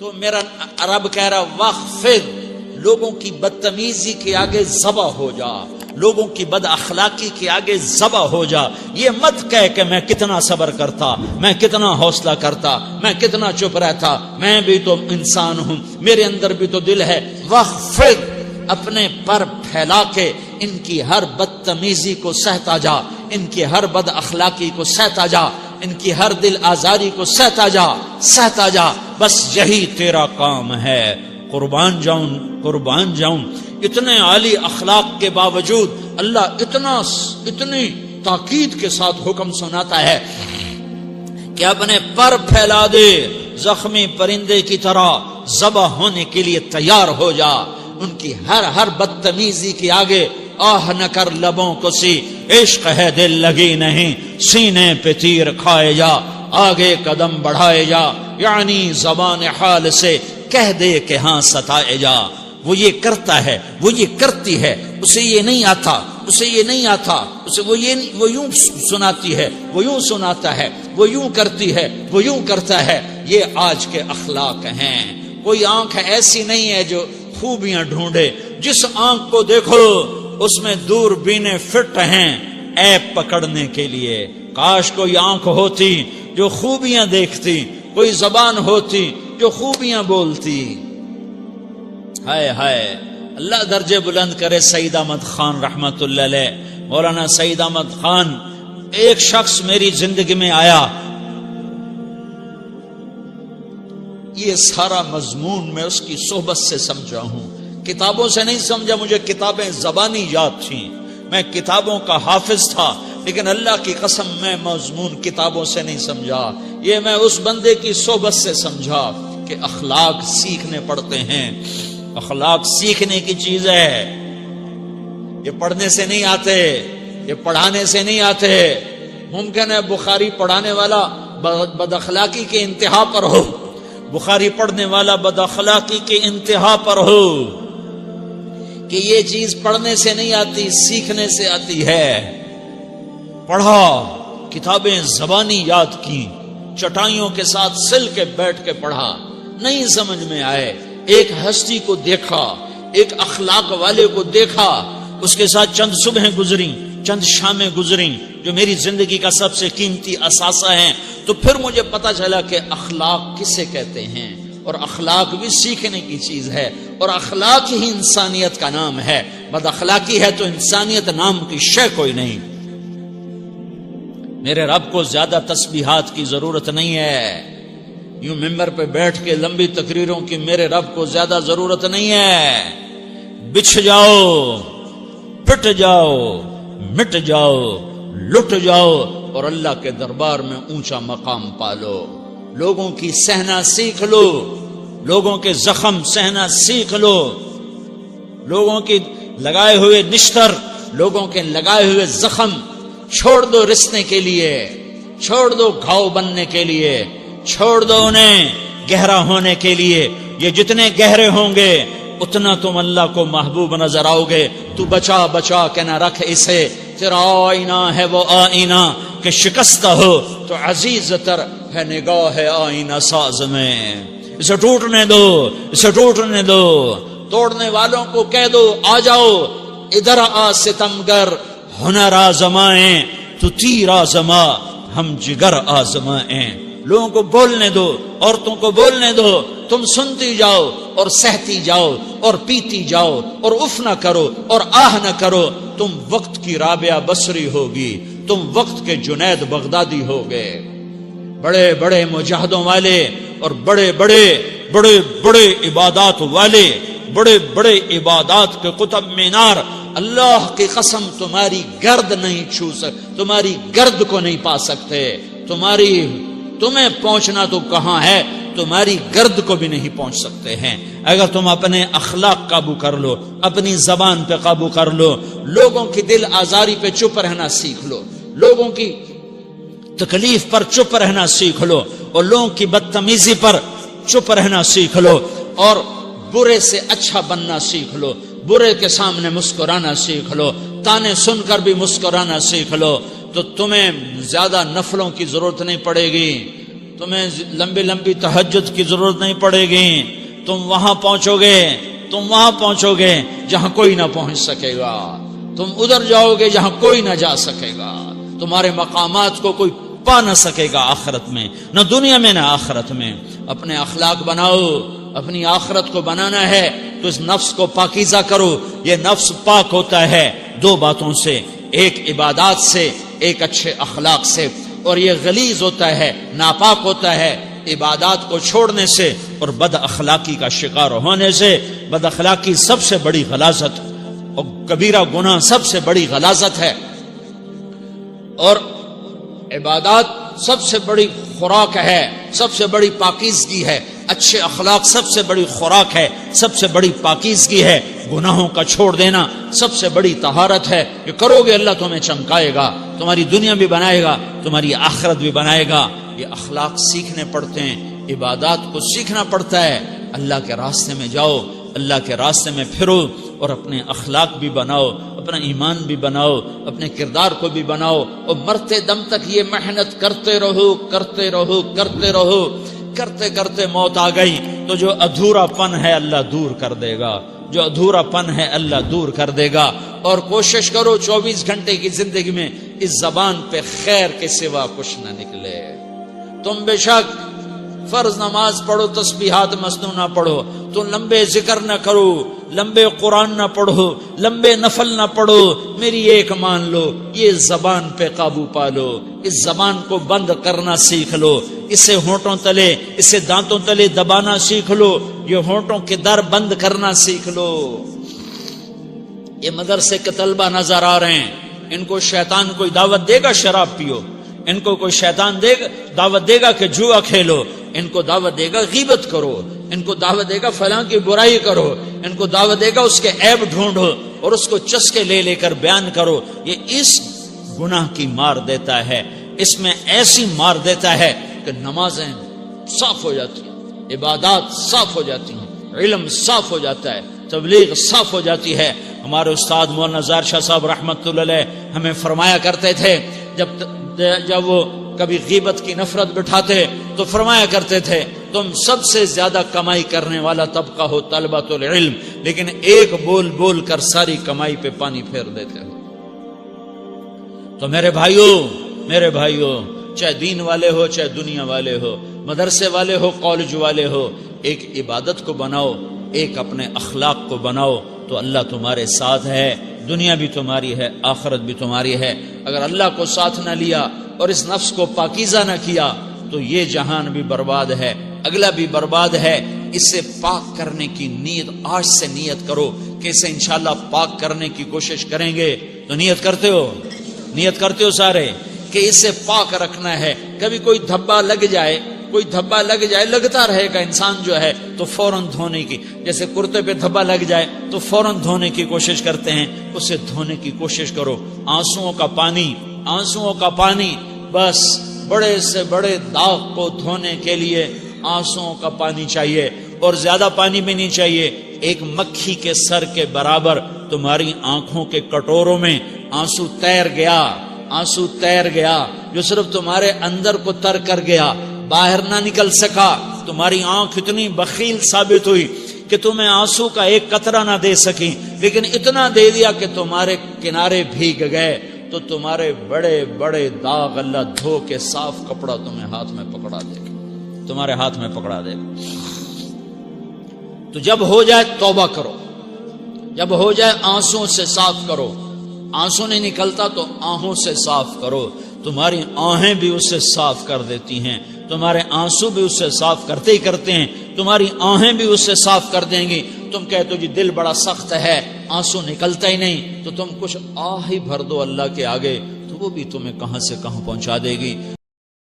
تو میرا رب کہہ رہا وخفض، لوگوں کی بدتمیزی کے آگے ذبح ہو جا، لوگوں کی بد اخلاقی کے آگے ذبح ہو جا. یہ مت کہہ کہ میں کتنا صبر کرتا، میں کتنا حوصلہ کرتا، میں کتنا چپ رہتا، میں بھی تو انسان ہوں، میرے اندر بھی تو دل ہے. وخفض، اپنے پر پھیلا کے ان کی ہر بدتمیزی کو سہتا جا، ان کی ہر بد اخلاقی کو سہتا جا، ان کی ہر دل آزاری کو سہتا جا، سہتا جا. بس یہی تیرا کام ہے. قربان جاؤں، قربان جاؤں. اتنے عالی اخلاق کے باوجود اللہ اتنی تاکید کے ساتھ حکم سناتا ہے کہ اپنے پر پھیلا دے، زخمی پرندے کی طرح ذبح ہونے کے لیے تیار ہو جا. ان کی ہر بدتمیزی کے آگے آہ نہ کر لبوں کو سی، عشق ہے دل لگی نہیں، سینے پہ تیر کھائے جا، آگے قدم بڑھائے جا، یعنی زبان حال سے کہہ دے کہ ہاں ستائے جا. وہ یہ کرتا ہے، وہ یہ کرتی ہے، اسے یہ نہیں آتا، اسے یہ نہیں آتا، اسے وہ یوں سناتی ہے، وہ یوں سناتا ہے، وہ یوں کرتی ہے، وہ یوں کرتا ہے. یہ آج کے اخلاق ہیں. کوئی آنکھ ایسی نہیں ہے جو خوبیاں ڈھونڈے. جس آنکھ کو دیکھو اس میں دوربینیں فٹ ہیں عیب پکڑنے کے لیے. کاش کوئی آنکھ ہوتی جو خوبیاں دیکھتی، کوئی زبان ہوتی جو خوبیاں بولتی. ہائے ہائے، اللہ درجے بلند کرے سعید احمد خان رحمت اللہ علیہ. مولانا سعید احمد خان، ایک شخص میری زندگی میں آیا، یہ سارا مضمون میں اس کی صحبت سے سمجھا ہوں، کتابوں سے نہیں سمجھا. مجھے کتابیں زبانی یاد تھیں، میں کتابوں کا حافظ تھا، لیکن اللہ کی قسم میں مضمون کتابوں سے نہیں سمجھا. یہ میں اس بندے کی صحبت سے سمجھا کہ اخلاق سیکھنے پڑتے ہیں. اخلاق سیکھنے کی چیز ہے، یہ پڑھنے سے نہیں آتے، یہ پڑھانے سے نہیں آتے. ممکن ہے بخاری پڑھانے والا بد اخلاقی کے انتہا پر ہو، بخاری پڑھنے والا بد اخلاقی کے انتہا پر ہو، کہ یہ چیز پڑھنے سے نہیں آتی، سیکھنے سے آتی ہے. پڑھا، کتابیں زبانی یاد کی، چٹائیوں کے ساتھ سل کے بیٹھ کے پڑھا، نہیں سمجھ میں آئے. ایک ہستی کو دیکھا، ایک اخلاق والے کو دیکھا، اس کے ساتھ چند صبحیں گزری، چند شامیں گزری جو میری زندگی کا سب سے قیمتی اثاثہ ہیں. تو پھر مجھے پتا چلا کہ اخلاق کسے کہتے ہیں، اور اخلاق بھی سیکھنے کی چیز ہے، اور اخلاق ہی انسانیت کا نام ہے. بد اخلاقی ہے تو انسانیت نام کی شے کوئی نہیں. میرے رب کو زیادہ تسبیحات کی ضرورت نہیں ہے، یوں ممبر پہ بیٹھ کے لمبی تقریروں کی میرے رب کو زیادہ ضرورت نہیں ہے. بچھ جاؤ، پٹ جاؤ، مٹ جاؤ، لٹ جاؤ، اور اللہ کے دربار میں اونچا مقام پالو. لوگوں کی سہنا سیکھ لو، لوگوں کے زخم سہنا سیکھ لو، لوگوں کی لگائے ہوئے نشتر، لوگوں کے لگائے ہوئے زخم چھوڑ دو رسنے کے لیے، چھوڑ دو گھاؤ بننے کے لیے، چھوڑ دو انہیں گہرا ہونے کے لیے. یہ جتنے گہرے ہوں گے اتنا تم اللہ کو محبوب نظر آؤ گے. تو بچا بچا کے نہ رکھ اسے، تیرا آئینہ ہے وہ آئینہ کہ شکستہ ہو تو عزیز تر ہے نگاہ آئینہ ساز میں. اسے ٹوٹنے دو، اسے ٹوٹنے دو. توڑنے والوں کو کہہ دو آ جاؤ ادھر آ ستمگر، ہنر آزمائیں تو تیر آزما، ہم جگر آزمائیں. لوگوں کو بولنے دو، عورتوں کو بولنے دو، تم سنتی جاؤ اور سہتی جاؤ اور پیتی جاؤ اور اف نہ کرو اور آہ نہ کرو. تم وقت کی رابعہ بصری ہوگی، تم وقت کے جنید بغدادی ہوگے. بڑے بڑے مجاہدوں والے اور بڑے بڑے بڑے بڑے عبادات والے، بڑے بڑے عبادات کے قطب مینار، اللہ کی قسم تمہاری گرد نہیں چھو سکتے، تمہاری گرد کو نہیں پا سکتے. تمہیں پہنچنا تو کہاں ہے، تمہاری گرد کو بھی نہیں پہنچ سکتے ہیں. اگر تم اپنے اخلاق قابو کر لو، اپنی زبان پہ قابو کر لو، لوگوں کی دل آزاری پہ چپ رہنا سیکھ لو، لوگوں کی تکلیف پر چپ رہنا سیکھ لو، اور لوگوں کی بدتمیزی پر چپ رہنا سیکھ لو، اور برے سے اچھا بننا سیکھ لو، برے کے سامنے مسکرانا سیکھ لو، تانے سن کر بھی مسکرانا سیکھ لو، تو تمہیں زیادہ نفلوں کی ضرورت نہیں پڑے گی. تمہیں لمبی لمبی تہجد کی ضرورت نہیں پڑے گی. تم وہاں پہنچو گے جہاں کوئی نہ پہنچ سکے گا. تم ادھر جاؤ گے جہاں کوئی نہ جا سکے گا. تمہارے مقامات کو کوئی پا نہ سکے گا آخرت میں، نہ دنیا میں نہ آخرت میں. اپنے اخلاق بناؤ. اپنی آخرت کو بنانا ہے تو اس نفس کو پاکیزہ کرو. یہ نفس پاک ہوتا ہے دو باتوں سے، ایک عبادات سے، ایک اچھے اخلاق سے. اور یہ غلیظ ہوتا ہے، ناپاک ہوتا ہے عبادات کو چھوڑنے سے اور بد اخلاقی کا شکار ہونے سے. بد اخلاقی سب سے بڑی غلاظت اور کبیرہ گناہ سب سے بڑی غلاظت ہے، اور عبادات سب سے بڑی خوراک ہے، سب سے بڑی پاکیزگی ہے. اچھے اخلاق سب سے بڑی خوراک ہے، سب سے بڑی پاکیزگی ہے. گناہوں کا چھوڑ دینا سب سے بڑی طہارت ہے. یہ کرو گے اللہ تمہیں چمکائے گا، تمہاری دنیا بھی بنائے گا، تمہاری آخرت بھی بنائے گا. یہ اخلاق سیکھنے پڑتے ہیں، عبادات کو سیکھنا پڑتا ہے. اللہ کے راستے میں جاؤ، اللہ کے راستے میں پھرو، اور اپنے اخلاق بھی بناؤ، اپنا ایمان بھی بناؤ، اپنے کردار کو بھی بناؤ. اور مرتے دم تک یہ محنت کرتے رہو. کرتے کرتے موت آ گئی تو جو ادھورا پن ہے اللہ دور کر دے گا. جو ادھورا پن ہے اللہ دور کر دے گا. اور کوشش کرو 24 گھنٹے کی زندگی میں اس زبان پہ خیر کے سوا کچھ نہ نکلے. تم بے شک فرض نماز پڑھو، تسبیحات مسنون نہ پڑھو، تو لمبے ذکر نہ کرو، لمبے قرآن نہ پڑھو، لمبے نفل نہ پڑھو. میری ایک مان لو، یہ زبان پہ قابو پالو. اس زبان کو بند کرنا سیکھ لو. اسے ہونٹوں تلے، اسے دانتوں تلے دبانا سیکھ لو. یہ ہونٹوں کے در بند کرنا سیکھ لو. یہ مدرسے کے طلبہ نظر آ رہے ہیں، ان کو شیطان کوئی دعوت دے گا شراب پیو، ان کو کوئی شیطان دعوت دے گا کہ جوا کھیلو، ان کو دعوت دے گا غیبت کرو، ان کو دعوت دے گا فلاں کی برائی کرو، ان کو دعوت دے گا اس کے عیب ڈھونڈو اور اس کو چسکے لے کر بیان کرو. یہ اس گناہ کی مار دیتا ہے، اس میں ایسی مار دیتا ہے کہ نمازیں صاف ہو جاتی ہیں، عبادات صاف ہو جاتی ہیں، علم صاف ہو جاتا ہے، تبلیغ صاف ہو جاتی ہے. ہمارے استاد مولانا زار شاہ صاحب رحمت اللہ علیہ ہمیں فرمایا کرتے تھے، جب وہ کبھی غیبت کی نفرت بٹھاتے تو فرمایا کرتے تھے تم سب سے زیادہ کمائی کرنے والا طبقہ ہو طلبۃ العلم، لیکن ایک بول کر ساری کمائی پہ پانی پھیر دیتے ہو. تو میرے بھائیوں چاہے دین والے ہو، چاہے دنیا والے ہو، مدرسے والے ہو، کالج والے ہو، ایک عبادت کو بناؤ، ایک اپنے اخلاق کو بناؤ تو اللہ تمہارے ساتھ ہے. دنیا بھی تمہاری ہے، آخرت بھی تمہاری ہے. اگر اللہ کو ساتھ نہ لیا اور اس نفس کو پاکیزہ نہ کیا تو یہ جہان بھی برباد ہے، اگلا بھی برباد ہے. اسے پاک کرنے کی نیت آج سے نیت کرو کہ اسے انشاءاللہ پاک کرنے کی کوشش کریں گے. تو نیت کرتے ہو سارے کہ اسے پاک رکھنا ہے. کبھی کوئی دھبا لگ جائے، لگتا رہے گا انسان جو ہے تو فوراً دھونے کی، جیسے کرتے پہ دھبا لگ جائے تو فوراً دھونے کی کوشش کرتے ہیں، اسے دھونے کی کوشش کرو. آنسوؤں کا پانی بس بڑے سے بڑے داغ کو دھونے کے لیے آنسوؤں کا پانی چاہیے، اور زیادہ پانی بھی نہیں چاہیے. ایک مکھی کے سر کے برابر تمہاری آنکھوں کے کٹوروں میں آنسو تیر گیا جو صرف تمہارے اندر کو تر کر گیا، باہر نہ نکل سکا. تمہاری آنکھ اتنی بخیل ثابت ہوئی کہ تمہیں آنسو کا ایک قطرہ نہ دے سکی، لیکن اتنا دے دیا کہ تمہارے کنارے بھیگ گئے. تو تمہارے بڑے بڑے داغ اللہ دھو کے صاف کپڑا تمہیں ہاتھ میں پکڑا دے گا. تو جب ہو جائے توبہ کرو، جب ہو جائے آنسوں سے صاف کرو. آنسو نہیں نکلتا تو آہوں سے صاف کرو. تمہاری آہیں بھی اسے صاف کر دیتی ہیں، تمہارے آنسو بھی اسے صاف کرتے ہیں، تمہاری آہیں بھی اسے صاف کر دیں گی. تم کہتے ہو جی دل بڑا سخت ہے، آنسو نکلتا ہی نہیں، تو تم کچھ آہ ہی بھر دو اللہ کے آگے، تو وہ بھی تمہیں کہاں سے کہاں پہنچا دے گی.